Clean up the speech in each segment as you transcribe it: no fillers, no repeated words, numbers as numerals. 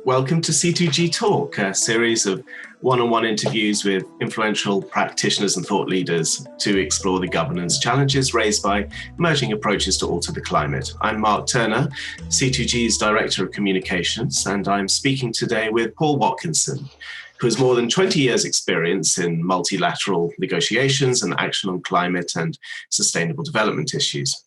Welcome to C2G Talk, a series of one-on-one interviews with influential practitioners and thought leaders to explore the governance challenges raised by emerging approaches to alter the climate. I'm Mark Turner, C2G's Director of Communications, and I'm speaking today with Paul Watkinson, who has more than 20 years' experience in multilateral negotiations and action on climate and sustainable development issues.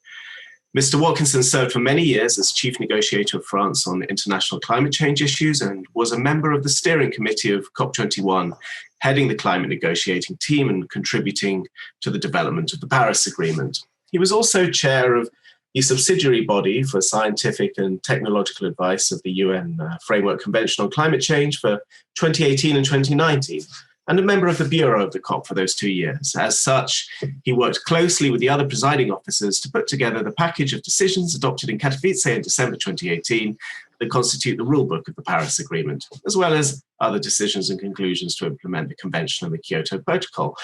Mr. Watkinson served for many years as Chief Negotiator of France on international climate change issues and was a member of the steering committee of COP21, heading the climate negotiating team and contributing to the development of the Paris Agreement. He was also chair of the subsidiary body for scientific and technological advice of the UN Framework Convention on Climate Change for 2018 and 2019. And a member of the Bureau of the COP for those 2 years. As such, he worked closely with the other presiding officers to put together the package of decisions adopted in Katowice in December 2018 that constitute the rulebook of the Paris Agreement, as well as other decisions and conclusions to implement the Convention and the Kyoto Protocol.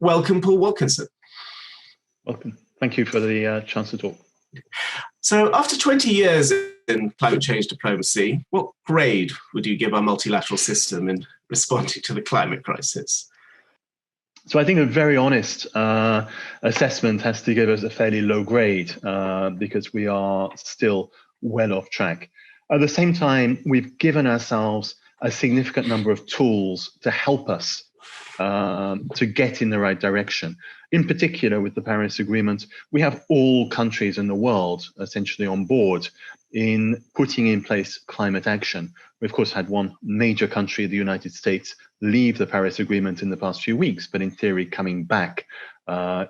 Welcome, Paul Watkinson. Welcome. Thank you for the chance to talk. So after 20 years in climate change diplomacy, what grade would you give our multilateral system in responding to the climate crisis? So I think a very honest assessment has to give us a fairly low grade because we are still well off track. At the same time, we've given ourselves a significant number of tools to help us to get in the right direction. In particular, with the Paris Agreement, we have all countries in the world essentially on board in putting in place climate action. We, of course, had one major country, the United States, leave the Paris Agreement in the past few weeks, but in theory coming back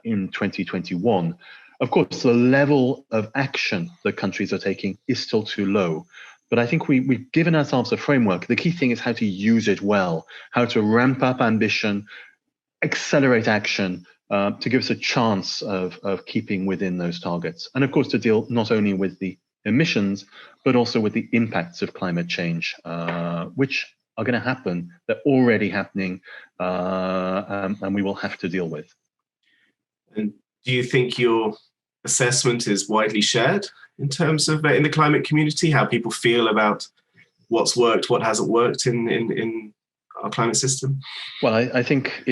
in 2021. Of course, the level of action that countries are taking is still too low. But I think we've given ourselves a framework. The key thing is how to use it well, how to ramp up ambition, accelerate action, to give us a chance of keeping within those targets. And of course, to deal not only with the emissions, but also with the impacts of climate change, which are going to happen. They're already happening, and we will have to deal with. And do you think your assessment is widely shared in terms of in the climate community, how people feel about what's worked, what hasn't worked in our climate system? Well, I think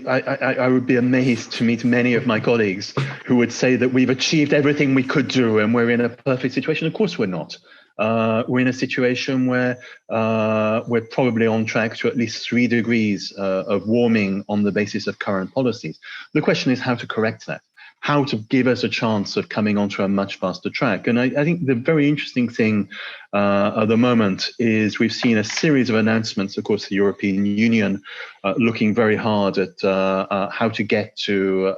I would be amazed to meet many of my colleagues who would say that we've achieved everything we could do and we're in a perfect situation. Of course we're not. We're in a situation where we're probably on track to at least 3 degrees of warming on the basis of current policies. The question is how to correct that, how to give us a chance of coming onto a much faster track. And I think the very interesting thing at the moment is we've seen a series of announcements, of course, the European Union looking very hard at how to get to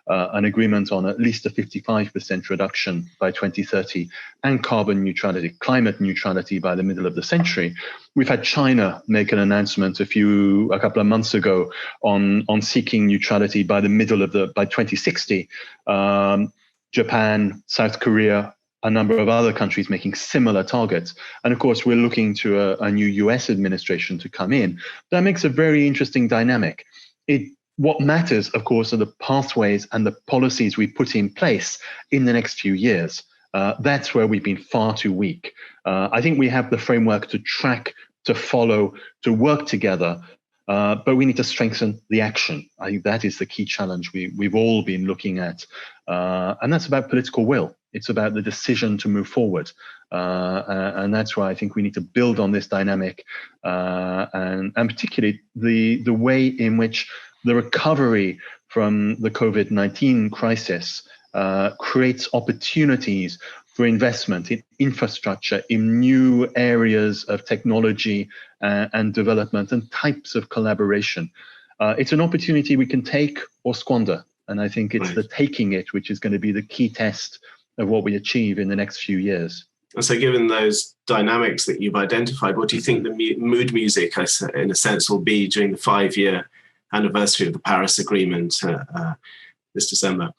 an agreement on at least a 55% reduction by 2030 and carbon neutrality, climate neutrality by the middle of the century. We've had China make an announcement a couple of months ago on seeking neutrality by by 2060. Japan, South Korea, a number of other countries making similar targets. And of course, we're looking to a new US administration to come in. That makes a very interesting dynamic. What matters, of course, are the pathways and the policies we put in place in the next few years. That's where we've been far too weak. I think we have the framework to track, to follow, to work together, but we need to strengthen the action. I think that is the key challenge we've all been looking at. And that's about political will. It's about the decision to move forward. And that's why I think we need to build on this dynamic and particularly the way in which the recovery from the COVID-19 crisis creates opportunities for investment in infrastructure, in new areas of technology and development and types of collaboration. It's an opportunity we can take or squander. And I think it's the taking it which is going to be the key test of what we achieve in the next few years. And so given those dynamics that you've identified, what do you think the mood music, in a sense, will be during the 5-year anniversary of the Paris Agreement this December?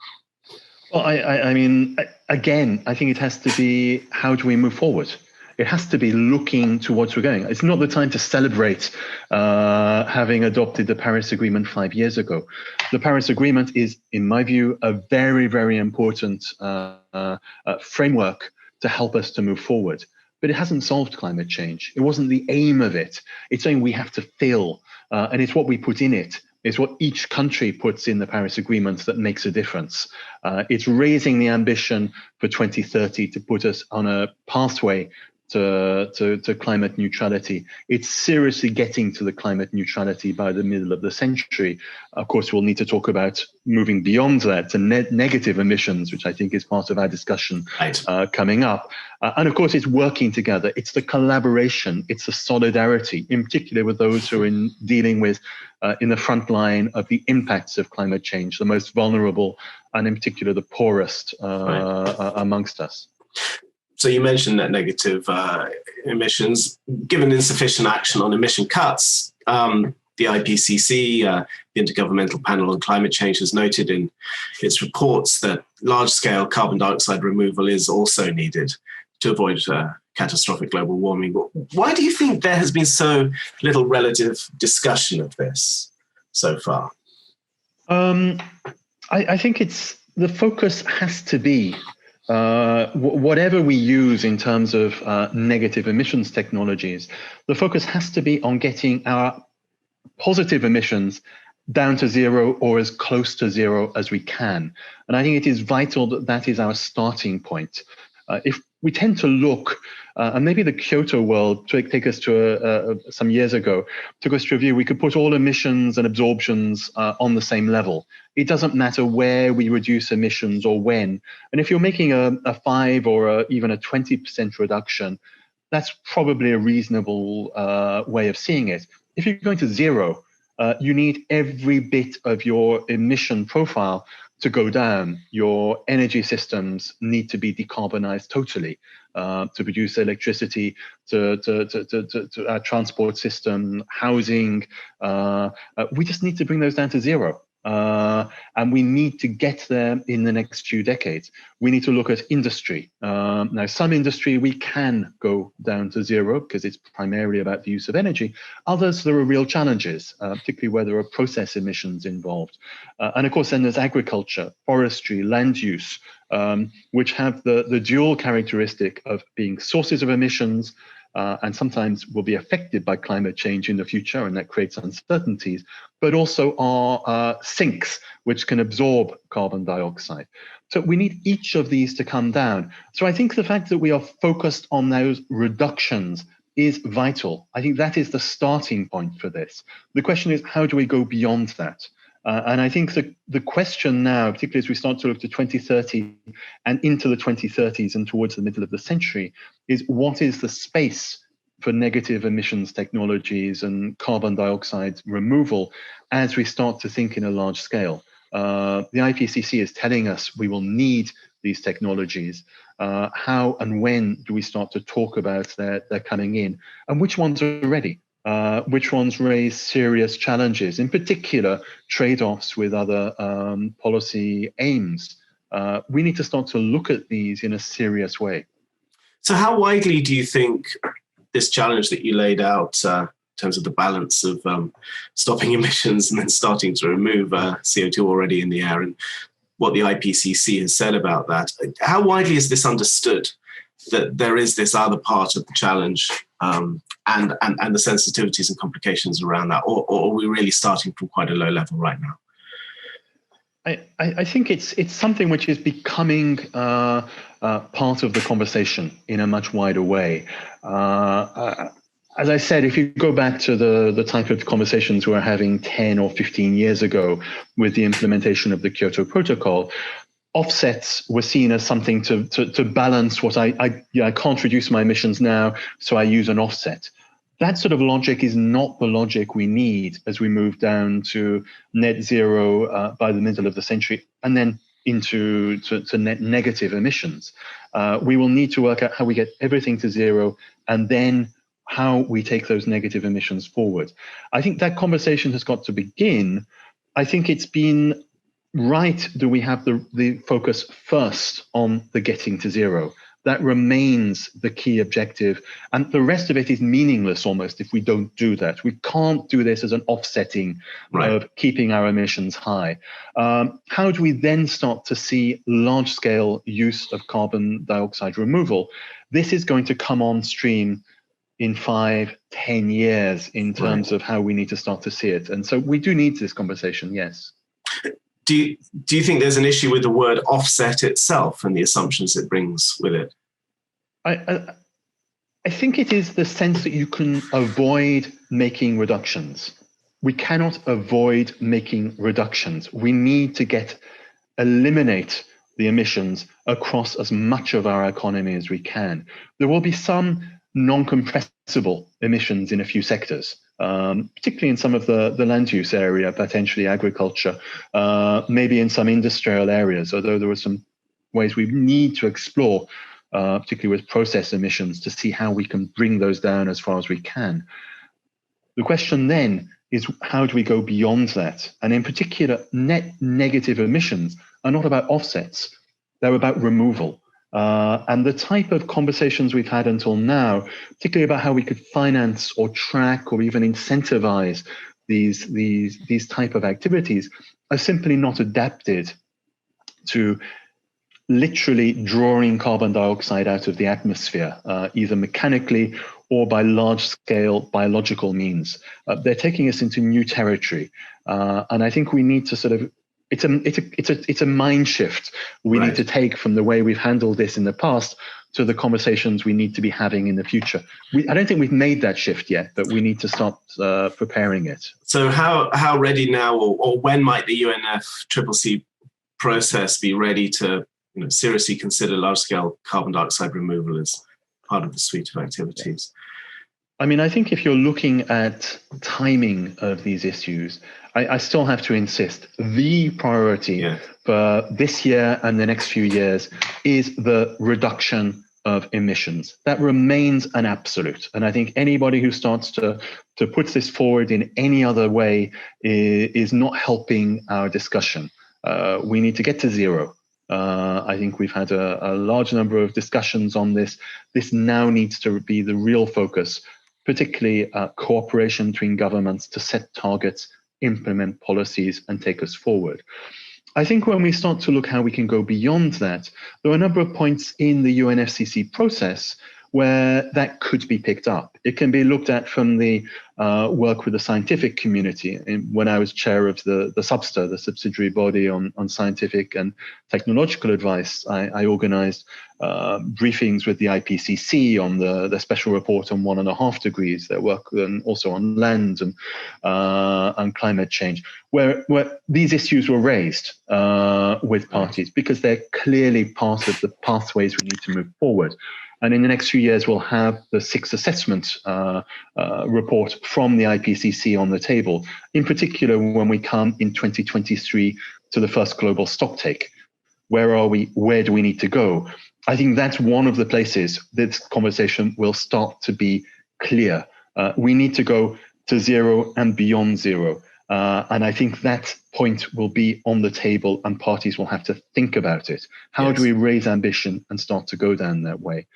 Well, I mean, again, I think it has to be, how do we move forward? It has to be looking towards we're going. It's not the time to celebrate having adopted the Paris Agreement 5 years ago. The Paris Agreement is, in my view, a very, very important framework to help us to move forward. but it hasn't solved climate change. It wasn't the aim of it. It's saying we have to fill, and it's what we put in it. It's what each country puts in the Paris Agreement that makes a difference. It's raising the ambition for 2030 to put us on a pathway to climate neutrality. It's seriously getting to the climate neutrality by the middle of the century. Of course, we'll need to talk about moving beyond that to negative emissions, which I think is part of our discussion coming up. And of course, it's working together. It's the collaboration. It's the solidarity, in particular with those who are dealing with in the front line of the impacts of climate change, the most vulnerable, and in particular the poorest amongst us. So you mentioned net negative emissions. Given insufficient action on emission cuts, the IPCC, the Intergovernmental Panel on Climate Change, has noted in its reports that large-scale carbon dioxide removal is also needed to avoid catastrophic global warming. Why do you think there has been so little relative discussion of this so far? I think the focus has to be whatever we use in terms of negative emissions technologies, the focus has to be on getting our positive emissions down to zero or as close to zero as we can. And I think it is vital that that is our starting point. If we tend to look, and maybe the Kyoto world, take us to some years ago, took us to a view we could put all emissions and absorptions on the same level. It doesn't matter where we reduce emissions or when. And if you're making a 5 or even a 20% reduction, that's probably a reasonable way of seeing it. If you're going to zero, you need every bit of your emission profile to go down. Your energy systems need to be decarbonized totally to produce electricity, to our transport system, housing. We just need to bring those down to zero. And we need to get there in the next few decades. We need to look at industry. Now, some industry we can go down to zero because it's primarily about the use of energy. Others, there are real challenges, particularly where there are process emissions involved. And of course, then there's agriculture, forestry, land use, which have the dual characteristic of being sources of emissions, and sometimes will be affected by climate change in the future, and that creates uncertainties, but also are sinks, which can absorb carbon dioxide. So we need each of these to come down. So I think the fact that we are focused on those reductions is vital. I think that is the starting point for this. The question is, how do we go beyond that? And I think the question now, particularly as we start to look to 2030 and into the 2030s and towards the middle of the century, is what is the space for negative emissions technologies and carbon dioxide removal as we start to think in a large scale. The IPCC is telling us we will need these technologies. How and when do we start to talk about their coming in, and which ones are ready? Which ones raise serious challenges, in particular trade-offs with other policy aims. We need to start to look at these in a serious way. So how widely do you think this challenge that you laid out in terms of the balance of stopping emissions and then starting to remove CO2 already in the air, and what the IPCC has said about that, how widely is this understood, that there is this other part of the challenge and the sensitivities and complications around that, or are we really starting from quite a low level right now? I think it's something which is becoming part of the conversation in a much wider way. As I said, if you go back to the type of conversations we were having 10 or 15 years ago with the implementation of the Kyoto Protocol, offsets were seen as something to balance what I can't reduce my emissions now, so I use an offset. That sort of logic is not the logic we need as we move down to net zero by the middle of the century, and then into net negative emissions. We will need to work out how we get everything to zero, and then how we take those negative emissions forward. I think that conversation has got to begin. I think it's been right that we have the focus first on the getting to zero. That remains the key objective. And the rest of it is meaningless almost if we don't do that. We can't do this as an offsetting of keeping our emissions high. How do we then start to see large-scale use of carbon dioxide removal? This is going to come on stream in 5-10 years in terms of how we need to start to see it. And so we do need this conversation, yes. Do you think there's an issue with the word offset itself and the assumptions it brings with it? I think it is the sense that you can avoid making reductions. We cannot avoid making reductions. We need to eliminate the emissions across as much of our economy as we can. There will be some non-compressible emissions in a few sectors. Particularly in some of the land use area, potentially agriculture, maybe in some industrial areas, although there are some ways we need to explore, particularly with process emissions, to see how we can bring those down as far as we can. The question then is, how do we go beyond that? And in particular, net negative emissions are not about offsets, they're about removal. And the type of conversations we've had until now, particularly about how we could finance or track or even incentivize these type of activities, are simply not adapted to literally drawing carbon dioxide out of the atmosphere, either mechanically or by large-scale biological means. They're taking us into new territory, and I think we need to sort of. It's a mind shift we need to take from the way we've handled this in the past to the conversations we need to be having in the future. I don't think we've made that shift yet, but we need to start preparing it. So how ready now, or when might the UNFCCC process be ready to seriously consider large-scale carbon dioxide removal as part of the suite of activities? I mean, I think if you're looking at timing of these issues, I still have to insist the priority for this year and the next few years is the reduction of emissions. That remains an absolute. And I think anybody who starts to put this forward in any other way is not helping our discussion. We need to get to zero. I think we've had a large number of discussions on this. This now needs to be the real focus, particularly cooperation between governments to set targets, implement policies, and take us forward. I think when we start to look how we can go beyond that, there are a number of points in the UNFCCC process where that could be picked up. It can be looked at from the work with the scientific community. When I was chair of the SUBSTA, the subsidiary body on scientific and technological advice, I organized briefings with the IPCC on the special report on 1.5 degrees, their work also on land and climate change, where these issues were raised with parties because they're clearly part of the pathways we need to move forward. And in the next few years, we'll have the 6th assessment report from the IPCC on the table, in particular when we come in 2023 to the first global stocktake. Where are we? Where do we need to go? I think that's one of the places this conversation will start to be clear. We need to go to zero and beyond zero. And I think that point will be on the table and parties will have to think about it. How do we raise ambition and start to go down that way?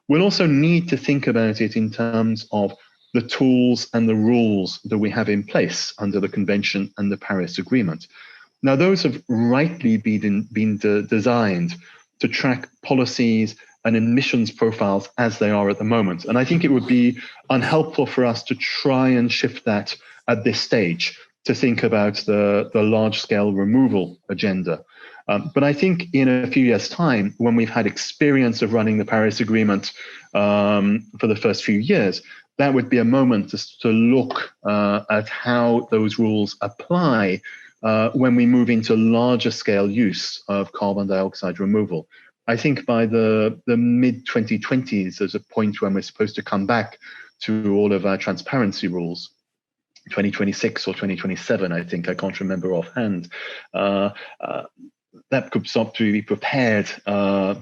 We'll also need to think about it in terms of the tools and the rules that we have in place under the Convention and the Paris Agreement. Now, those have rightly been designed to track policies and emissions profiles as they are at the moment. And I think it would be unhelpful for us to try and shift that at this stage to think about the large-scale removal agenda. But I think in a few years' time, when we've had experience of running the Paris Agreement for the first few years, that would be a moment to look at how those rules apply when we move into larger scale use of carbon dioxide removal. I think by the mid-2020s, there's a point when we're supposed to come back to all of our transparency rules. 2026 or 2027, I think, I can't remember offhand. That could start to be prepared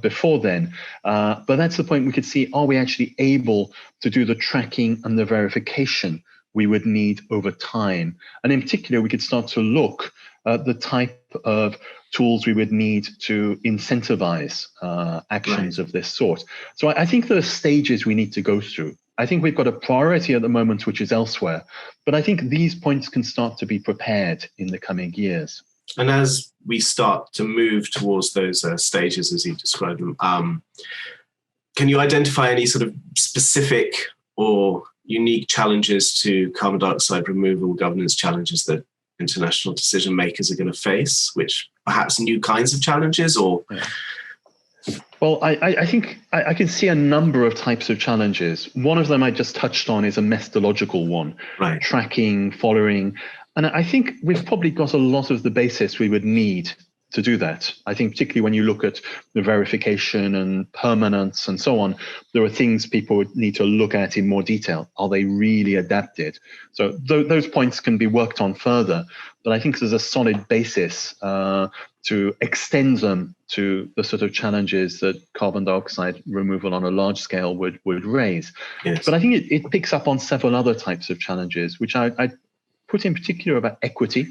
before then. But that's the point we could see, are we actually able to do the tracking and the verification we would need over time? And in particular, we could start to look at the type of tools we would need to incentivize actions of this sort. So I think there are stages we need to go through. I think we've got a priority at the moment, which is elsewhere. But I think these points can start to be prepared in the coming years. And as we start to move towards those stages, as you described them, can you identify any sort of specific or unique challenges to carbon dioxide removal governance challenges that international decision makers are going to face, which perhaps new kinds of challenges or... Yeah. Well, I think I can see a number of types of challenges. One of them I just touched on is a methodological one, right. Tracking, following. And I think we've probably got a lot of the basis we would need to do that. I think particularly when you look at the verification and permanence and so on, there are things people would need to look at in more detail. Are they really adapted? So those points can be worked on further, but I think there's a solid basis to extend them to the sort of challenges that carbon dioxide removal on a large scale would raise. Yes. But I think it picks up on several other types of challenges, which I put in particular about equity.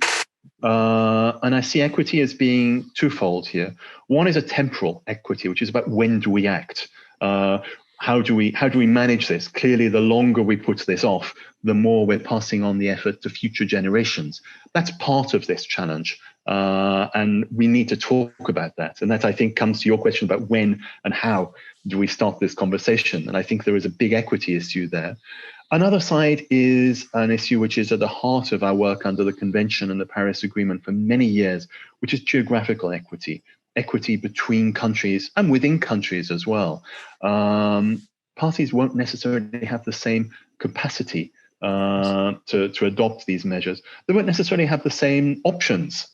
And I see equity as being twofold here. One is a temporal equity, which is about when do we act? How do we manage this? Clearly, the longer we put this off, the more we're passing on the effort to future generations. That's part of this challenge. And we need to talk about that. And that, I think, comes to your question about when and how do we start this conversation. And I think there is a big equity issue there. Another side is an issue which is at the heart of our work under the Convention and the Paris Agreement for many years, which is geographical equity, equity between countries and within countries as well. Parties won't necessarily have the same capacity to adopt these measures. They won't necessarily have the same options.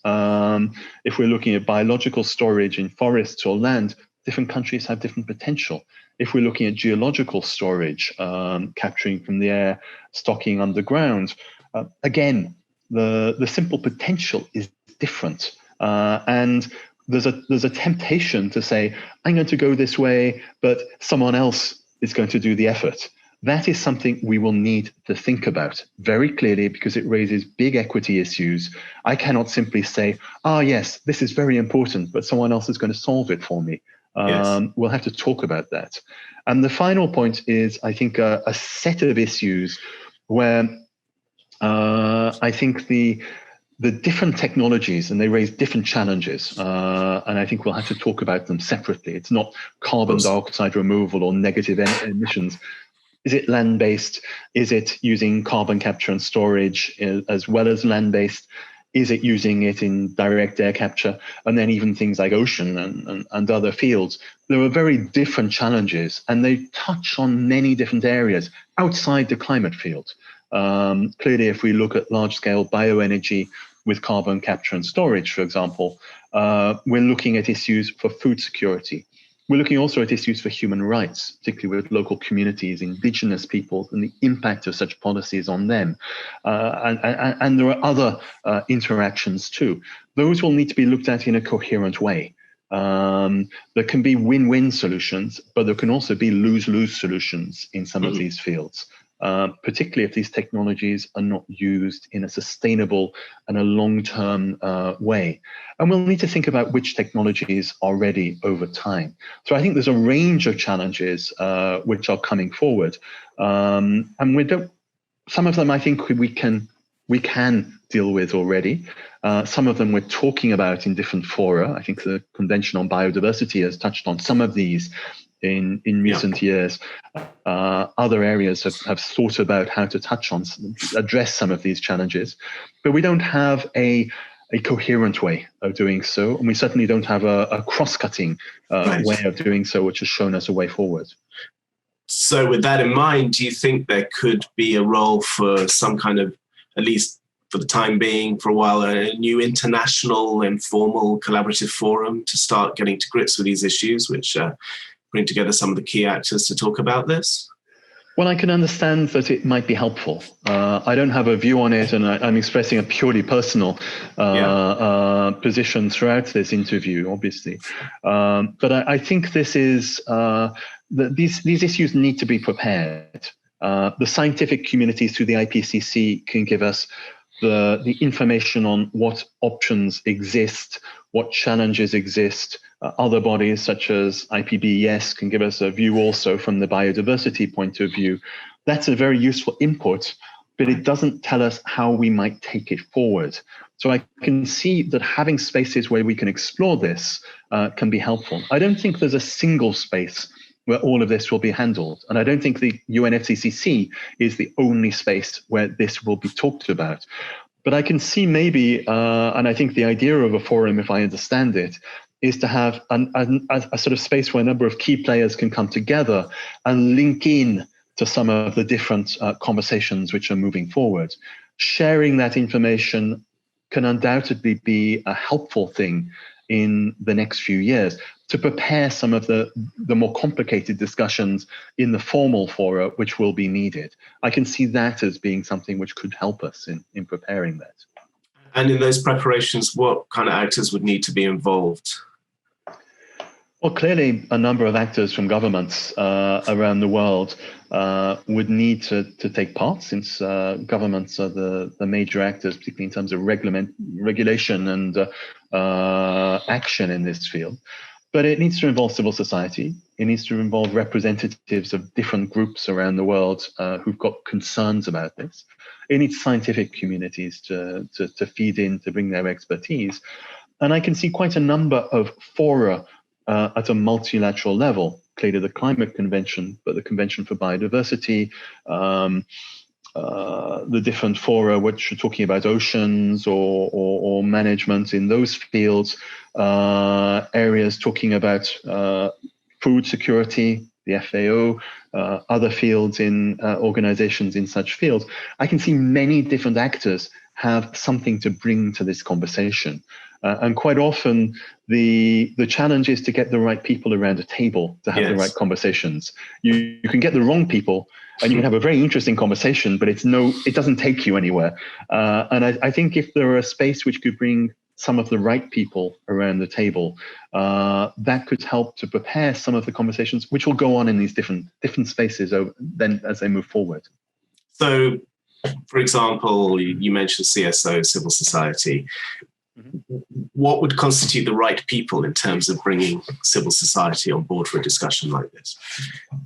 If we're looking at biological storage in forests or land, different countries have different potential. If we're looking at geological storage, capturing from the air, stocking underground, again, the simple potential is different. And there's a temptation to say, I'm going to go this way, but someone else is going to do the effort. That is something we will need to think about very clearly because it raises big equity issues. I cannot simply say, yes, this is very important, but someone else is going to solve it for me. Yes. We'll have to talk about that. And the final point is, I think, a set of issues where I think the different technologies, and they raise different challenges, and I think we'll have to talk about them separately. It's not carbon dioxide removal or negative emissions. Is it land-based? Is it using carbon capture and storage as well as land-based? Is it using it in direct air capture? And then even things like ocean and other fields. There are very different challenges, and they touch on many different areas outside the climate field. Clearly, if we look at large-scale bioenergy with carbon capture and storage, for example, we're looking at issues for food security. We're looking also at issues for human rights, particularly with local communities, indigenous peoples, and the impact of such policies on them. And there are other interactions too. Those will need to be looked at in a coherent way. There can be win-win solutions, but there can also be lose-lose solutions in some of these fields. Particularly if these technologies are not used in a sustainable and a long-term way. And we'll need to think about which technologies are ready over time. So I think there's a range of challenges which are coming forward. And some of them I think we can deal with already. Some of them we're talking about in different fora. I think the Convention on Biodiversity has touched on some of these in recent years. Other areas have thought about how to address some of these challenges, but we don't have a coherent way of doing so, and we certainly don't have a cross-cutting way of doing so, which has shown us a way forward. So with that in mind, do you think there could be a role for some kind of, at least for the time being, for a while, a new international, informal, collaborative forum to start getting to grips with these issues, which bring together some of the key actors to talk about this? Well, I can understand that it might be helpful. I don't have a view on it, and I'm expressing a purely personal position throughout this interview, obviously. But I think this is these issues need to be prepared. The scientific communities through the IPCC can give us the information on what options exist, what challenges exist. Other bodies such as IPBES can give us a view also from the biodiversity point of view. That's a very useful input, but it doesn't tell us how we might take it forward. So I can see that having spaces where we can explore this can be helpful. I don't think there's a single space where all of this will be handled. And I don't think the UNFCCC is the only space where this will be talked about. But I can see maybe, and I think the idea of a forum, if I understand it, is to have a sort of space where a number of key players can come together and link in to some of the different conversations which are moving forward. Sharing that information can undoubtedly be a helpful thing in the next few years to prepare some of the more complicated discussions in the formal fora which will be needed. I can see that as being something which could help us in preparing that. And in those preparations, what kind of actors would need to be involved? Well, clearly a number of actors from governments around the world would need to take part, since governments are the major actors, particularly in terms of regulation and action in this field. But it needs to involve civil society. It needs to involve representatives of different groups around the world who've got concerns about this. It needs scientific communities to feed in, to bring their expertise. And I can see quite a number of fora at a multilateral level, clearly the Climate Convention, but the Convention for Biodiversity, the different fora which are talking about oceans or management in those fields, areas talking about food security, the FAO, other fields in organizations in such fields. I can see many different actors have something to bring to this conversation. And quite often, the challenge is to get the right people around a table to have the right conversations. You can get the wrong people, and you can have a very interesting conversation, but it doesn't take you anywhere. And I think if there were a space which could bring some of the right people around the table, that could help to prepare some of the conversations which will go on in these different spaces then as they move forward. So, for example, you mentioned CSO, civil society. What would constitute the right people in terms of bringing civil society on board for a discussion like this?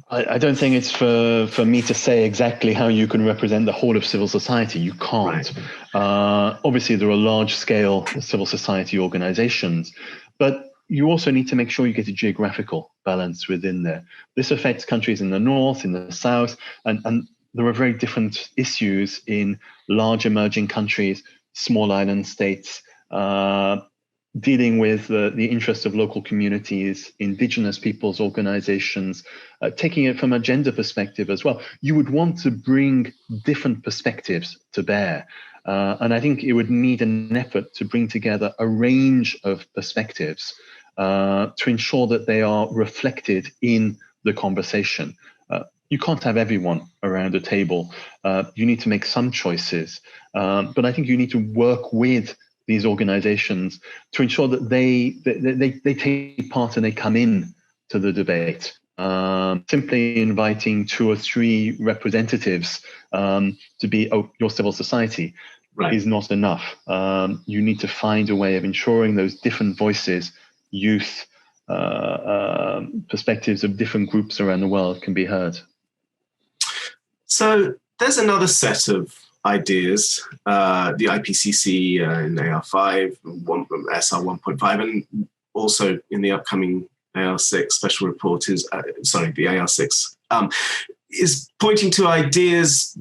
I don't think it's for me to say exactly how you can represent the whole of civil society. You can't. Right. Obviously, there are large-scale civil society organizations, but you also need to make sure you get a geographical balance within there. This affects countries in the north, in the south, and there are very different issues in large emerging countries, small island states, dealing with the interests of local communities, indigenous peoples' organizations, taking it from a gender perspective as well. You would want to bring different perspectives to bear. And I think it would need an effort to bring together a range of perspectives to ensure that they are reflected in the conversation. You can't have everyone around a table. You need to make some choices. But I think you need to work with these organizations to ensure that they take part and they come in to the debate. Simply inviting 2 or 3 representatives to be your civil society is not enough. You need to find a way of ensuring those different voices, youth, perspectives of different groups around the world can be heard. So there's another set of ideas, the IPCC in AR5, SR 1.5, and also in the upcoming AR6 special report the AR6 is pointing to ideas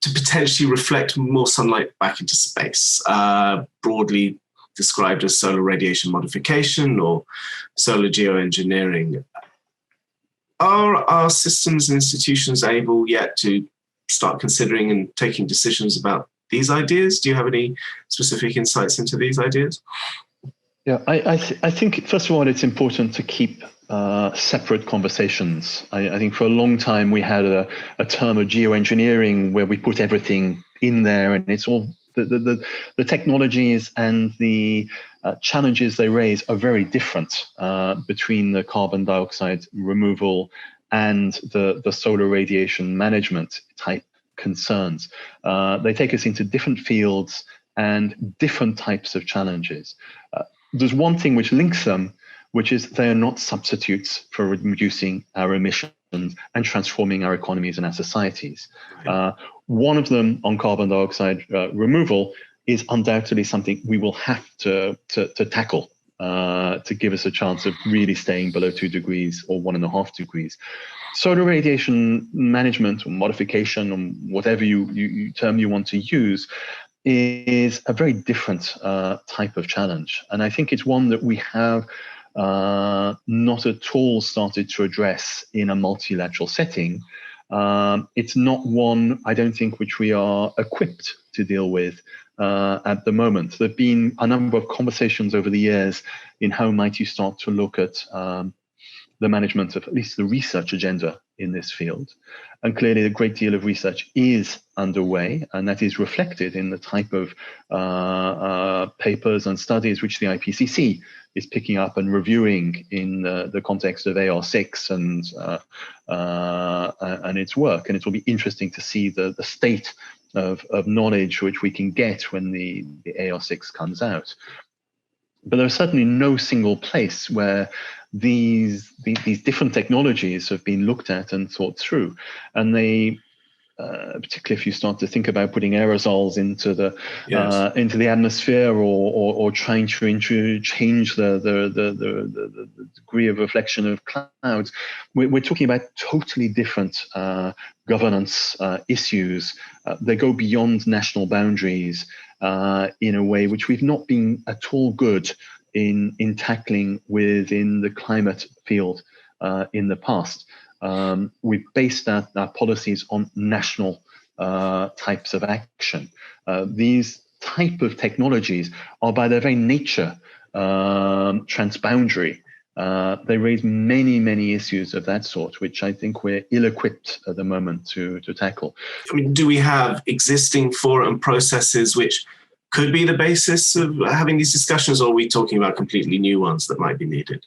to potentially reflect more sunlight back into space, broadly described as solar radiation modification or solar geoengineering. Are our systems and institutions able yet to start considering and taking decisions about these ideas? Do you have any specific insights into these ideas? Yeah, I think, first of all, it's important to keep separate conversations. I think for a long time we had a term of geoengineering where we put everything in there, and it's all the technologies and the challenges they raise are very different between the carbon dioxide removal and the solar radiation management type concerns. They take us into different fields and different types of challenges. there's one thing which links them, which is they are not substitutes for reducing our emissions and transforming our economies and our societies. One of them, on carbon dioxide removal, is undoubtedly something we will have to tackle to give us a chance of really staying below 2 degrees or 1.5 degrees. Solar radiation management or modification, or whatever you term you want to use, is a very different type of challenge. And I think it's one that we have not at all started to address in a multilateral setting. It's not one, I don't think, which we are equipped to deal with at the moment. There have been a number of conversations over the years in how might you start to look at the management of at least the research agenda in this field. And clearly a great deal of research is underway, and that is reflected in the type of papers and studies which the IPCC is picking up and reviewing in the context of AR6 and its work. And it will be interesting to see the state of knowledge which we can get when the AR6 comes out. But there's certainly no single place where these different technologies have been looked at and thought through. And they, particularly if you start to think about putting aerosols into the atmosphere, or trying to change the degree of reflection of clouds, we're talking about totally different governance issues. They go beyond national boundaries in a way which we've not been at all good in tackling within the climate field in the past. We've based our policies on national types of action. These type of technologies are by their very nature transboundary. They raise many, many issues of that sort, which I think we're ill-equipped at the moment to tackle. I mean, do we have existing fora and processes which could be the basis of having these discussions, or are we talking about completely new ones that might be needed?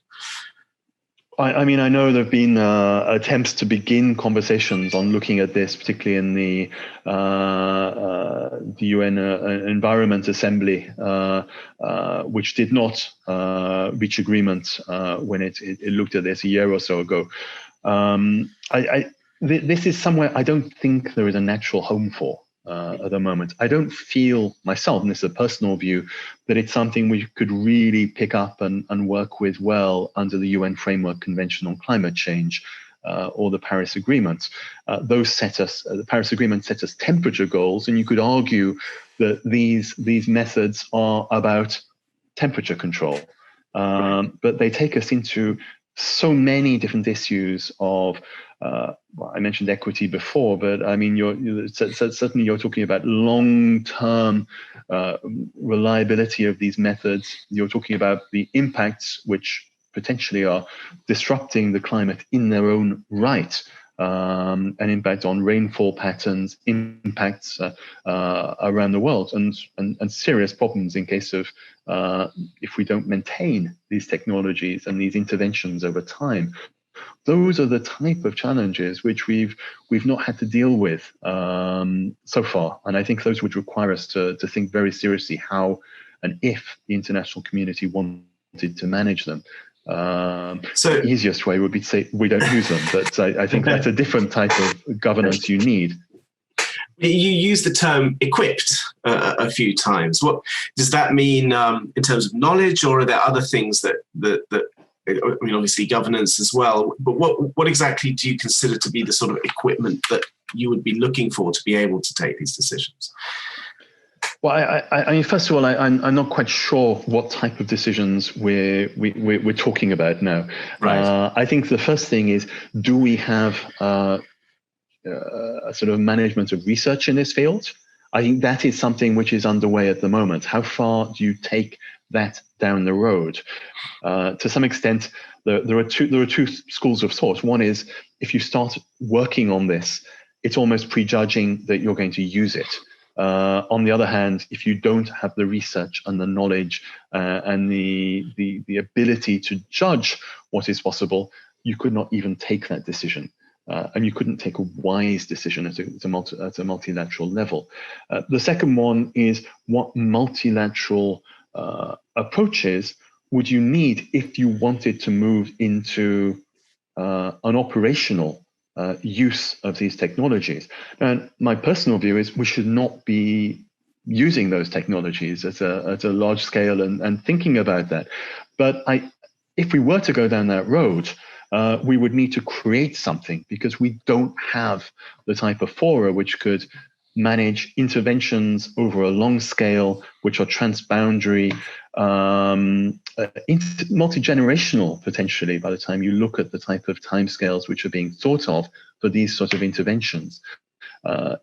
I mean, I know there have been attempts to begin conversations on looking at this, particularly in the UN Environment Assembly, which did not reach agreement when it looked at this a year or so ago. This is somewhere I don't think there is a natural home for at the moment. I don't feel myself, and this is a personal view, that it's something we could really pick up and work with well under the UN Framework Convention on Climate Change or the Paris Agreement. The Paris Agreement sets us temperature goals, and you could argue that these methods are about temperature control. But they take us into so many different issues of well, I mentioned equity before, but I mean, certainly you're talking about long-term reliability of these methods. You're talking about the impacts which potentially are disrupting the climate in their own right, an impact on rainfall patterns, impacts around the world, and serious problems in case of if we don't maintain these technologies and these interventions over time. Those are the type of challenges which we've not had to deal with so far, and I think those would require us to think very seriously how and if the international community wanted to manage them. So the easiest way would be to say we don't use them, but I think that's a different type of governance you need. You use the term equipped a few times. What does that mean in terms of knowledge, or are there other things that I mean, obviously governance as well, but what exactly do you consider to be the sort of equipment that you would be looking for to be able to take these decisions? Well, I mean, first of all, I'm not quite sure what type of decisions we're talking about now. Right. I think the first thing is, do we have a sort of management of research in this field? I think that is something which is underway at the moment. How far do you take that down the road? To some extent, there are two schools of thought. One is, if you start working on this, it's almost prejudging that you're going to use it. On the other hand, if you don't have the research and the knowledge and the ability to judge what is possible, you could not even take that decision. And you couldn't take a wise decision at a multilateral level. The second one is what multilateral approaches would you need if you wanted to move into an operational use of these technologies? And my personal view is we should not be using those technologies at a large scale and thinking about that. But if we were to go down that road, we would need to create something, because we don't have the type of fora which could manage interventions over a long scale, which are transboundary, multi-generational potentially, by the time you look at the type of timescales which are being thought of for these sort of interventions.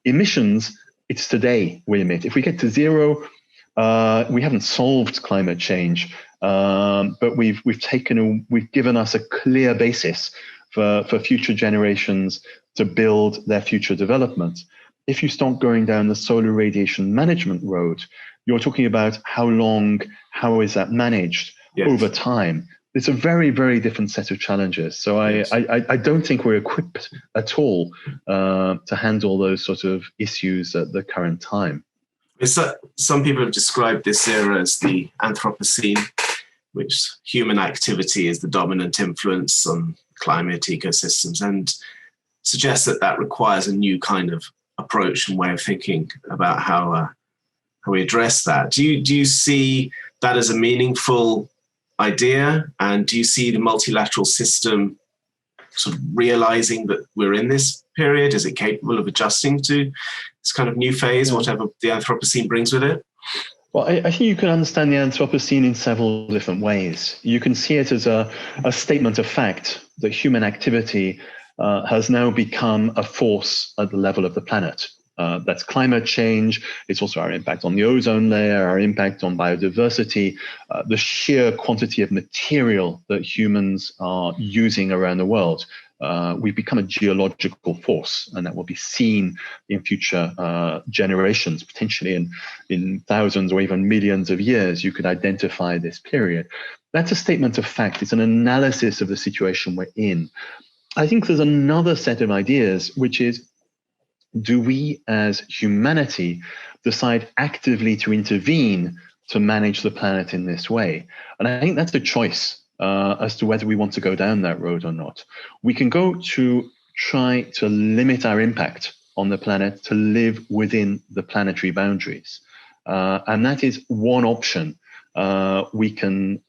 Emissions, it's today we emit. If we get to zero, we haven't solved climate change, but we've given us a clear basis for future generations to build their future development. If you start going down the solar radiation management road, you're talking about how long, how is that managed over time. It's a very, very different set of challenges. So I don't think we're equipped at all to handle those sort of issues at the current time. Some people have described this era as the anthropocene, which human activity is the dominant influence on climate ecosystems, and suggests that requires a new kind of approach and way of thinking about how we address that. Do you see that as a meaningful idea? And do you see the multilateral system sort of realizing that we're in this period? Is it capable of adjusting to this kind of new phase, whatever the Anthropocene brings with it? Well, I think you can understand the Anthropocene in several different ways. You can see it as a statement of fact that human activity has now become a force at the level of the planet. That's climate change. It's also our impact on the ozone layer, our impact on biodiversity, the sheer quantity of material that humans are using around the world. We've become a geological force, and that will be seen in future generations, potentially in thousands or even millions of years. You could identify this period. That's a statement of fact. It's an analysis of the situation we're in. I think there's another set of ideas, which is, do we as humanity decide actively to intervene to manage the planet in this way? And I think that's a choice as to whether we want to go down that road or not. We can go to try to limit our impact on the planet, to live within the planetary boundaries. And that is one option we can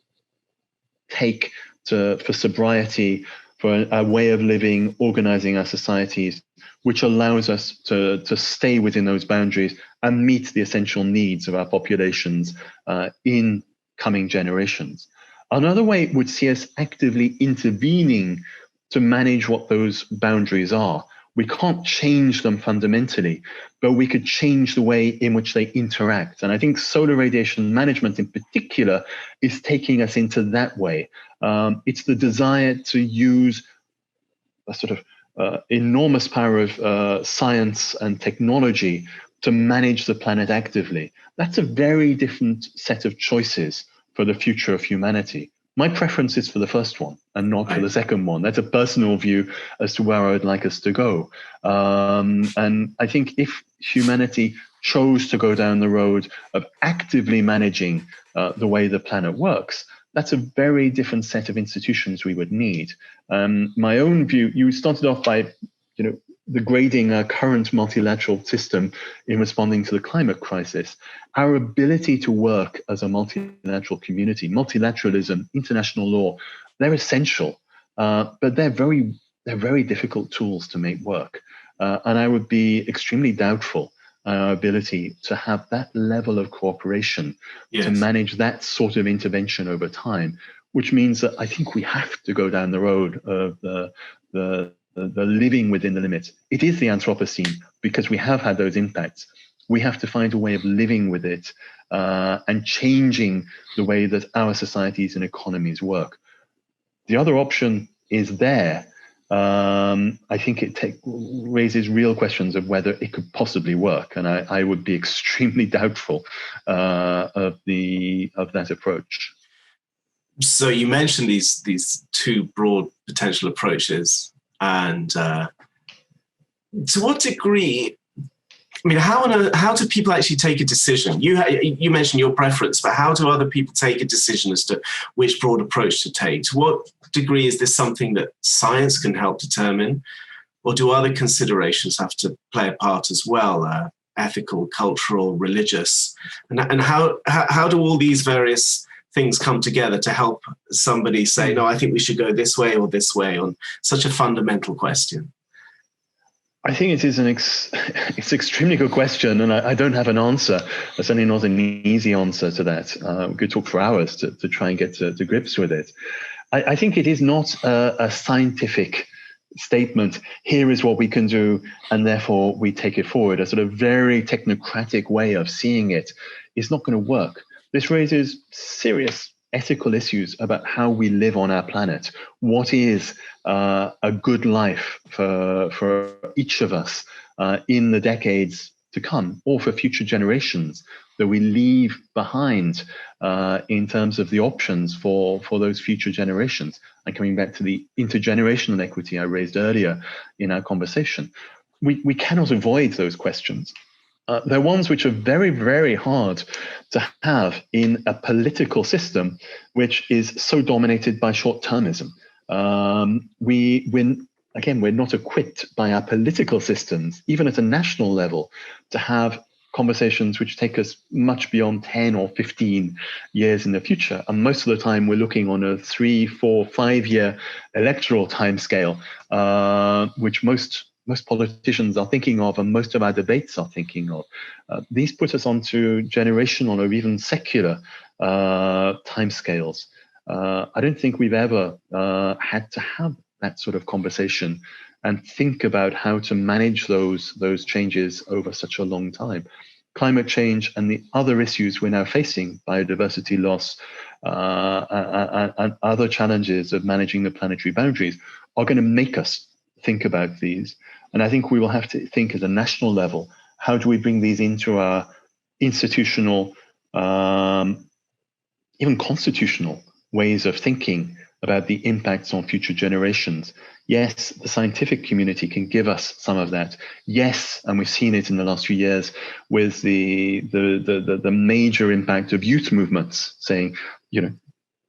take for sobriety, for a way of living, organizing our societies, which allows us to stay within those boundaries and meet the essential needs of our populations in coming generations. Another way would see us actively intervening to manage what those boundaries are. We can't change them fundamentally, but we could change the way in which they interact. And I think solar radiation management in particular is taking us into that way. It's the desire to use a sort of enormous power of science and technology to manage the planet actively. That's a very different set of choices for the future of humanity. My preference is for the first one and not for the second one. That's a personal view as to where I would like us to go. And I think if humanity chose to go down the road of actively managing the way the planet works, that's a very different set of institutions we would need. My own view, you started off by, degrading our current multilateral system in responding to the climate crisis. Our ability to work as a multilateral community, multilateralism, international law, they're essential, but they're very difficult tools to make work. And I would be extremely doubtful our ability to have that level of cooperation to manage that sort of intervention over time, which means that I think we have to go down the road of the living within the limits. It is the Anthropocene because we have had those impacts. We have to find a way of living with it and changing the way that our societies and economies work. The other option is there. I think it raises real questions of whether it could possibly work, and I would be extremely doubtful of that approach. So you mentioned these two broad potential approaches, and to what degree I mean, how do people actually take a decision? You mentioned your preference, but how do other people take a decision as to which broad approach to take? To what degree is this something that science can help determine, or do other considerations have to play a part as well, ethical, cultural, religious? And how do all these various things come together to help somebody say, no, I think we should go this way or this way on such a fundamental question? I think it is it's an extremely good question, and I don't have an answer. Certainly not an easy answer to that. We could talk for hours to try and get to grips with it. I think it is not a scientific statement, here is what we can do, and therefore we take it forward. A sort of very technocratic way of seeing it is not going to work. This raises serious ethical issues about how we live on our planet. What is a good life for each of us in the decades to come, or for future generations that we leave behind in terms of the options for those future generations? And coming back to the intergenerational equity I raised earlier in our conversation, we cannot avoid those questions. They're ones which are very, very hard to have in a political system which is so dominated by short-termism. We're not equipped by our political systems, even at a national level, to have conversations which take us much beyond 10 or 15 years in the future. And most of the time, we're looking on a 3, 4, 5-year electoral timescale, which most politicians are thinking of, and most of our debates are thinking of. These put us onto generational or even secular timescales. I don't think we've ever had to have that sort of conversation and think about how to manage those changes over such a long time. Climate change and the other issues we're now facing, biodiversity loss and other challenges of managing the planetary boundaries, are going to make us think about these. And I think we will have to think at a national level, how do we bring these into our institutional, even constitutional ways of thinking about the impacts on future generations? Yes, the scientific community can give us some of that. Yes, and we've seen it in the last few years with the major impact of youth movements saying,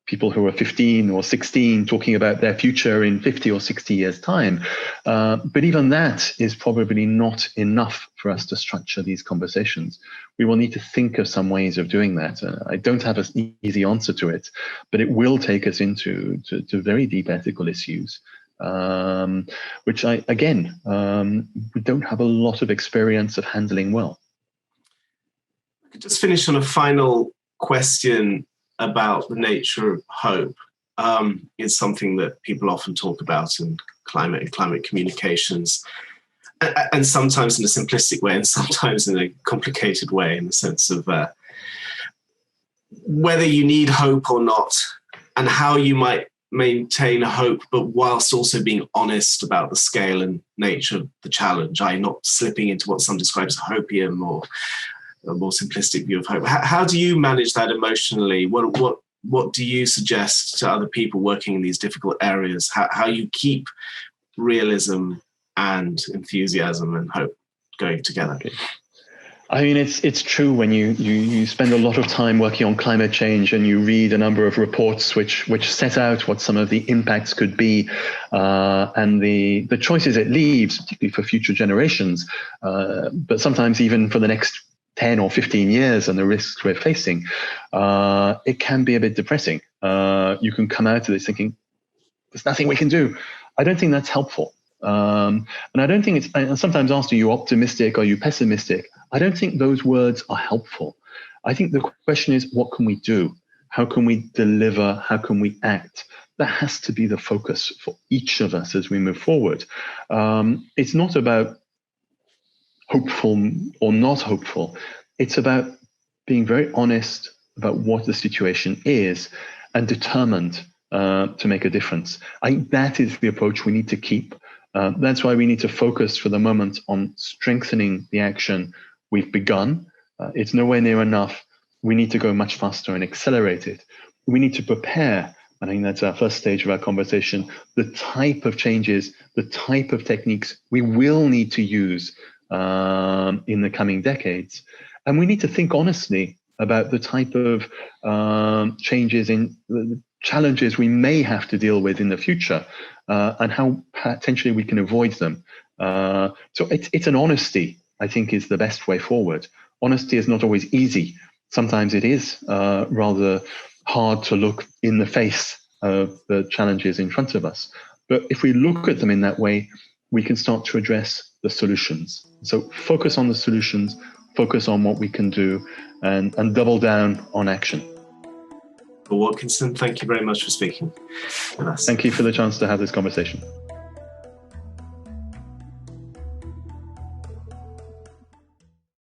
people who are 15 or 16 talking about their future in 50 or 60 years' time. But even that is probably not enough for us to structure these conversations. We will need to think of some ways of doing that. I don't have an easy answer to it, but it will take us into very deep ethical issues, which we don't have a lot of experience of handling well. I could just finish on a final question about the nature of hope. It's something that people often talk about in climate communications, and sometimes in a simplistic way and sometimes in a complicated way, in the sense of whether you need hope or not, and how you might maintain hope, but whilst also being honest about the scale and nature of the challenge, i.e. not slipping into what some describe as hopium or a more simplistic view of hope. How do you manage that emotionally? What do you suggest to other people working in these difficult areas? How you keep realism and enthusiasm and hope going together? Okay. I mean, it's true when you spend a lot of time working on climate change and you read a number of reports which set out what some of the impacts could be and the choices it leaves, particularly for future generations, but sometimes even for the next 10 or 15 years and the risks we're facing, it can be a bit depressing. You can come out of this thinking, there's nothing we can do. I don't think that's helpful. And I don't think and sometimes asked, are you optimistic? Are you pessimistic? I don't think those words are helpful. I think the question is, what can we do? How can we deliver? How can we act? That has to be the focus for each of us as we move forward. It's not about hopeful or not hopeful. It's about being very honest about what the situation is and determined to make a difference. I think that is the approach we need to keep. That's why we need to focus for the moment on strengthening the action we've begun. It's nowhere near enough. We need to go much faster and accelerate it. We need to prepare, I think that's our first stage of our conversation, the type of changes, the type of techniques we will need to use in the coming decades. And we need to think honestly about the type of changes in the challenges we may have to deal with in the future, and how potentially we can avoid them. So it's an honesty, I think, is the best way forward. Honesty is not always easy. Sometimes it is rather hard to look in the face of the challenges in front of us. But if we look at them in that way, we can start to address the solutions. So focus on the solutions, focus on what we can do, and double down on action. Watkinson, thank you very much for speaking with us. Thank you for the chance to have this conversation.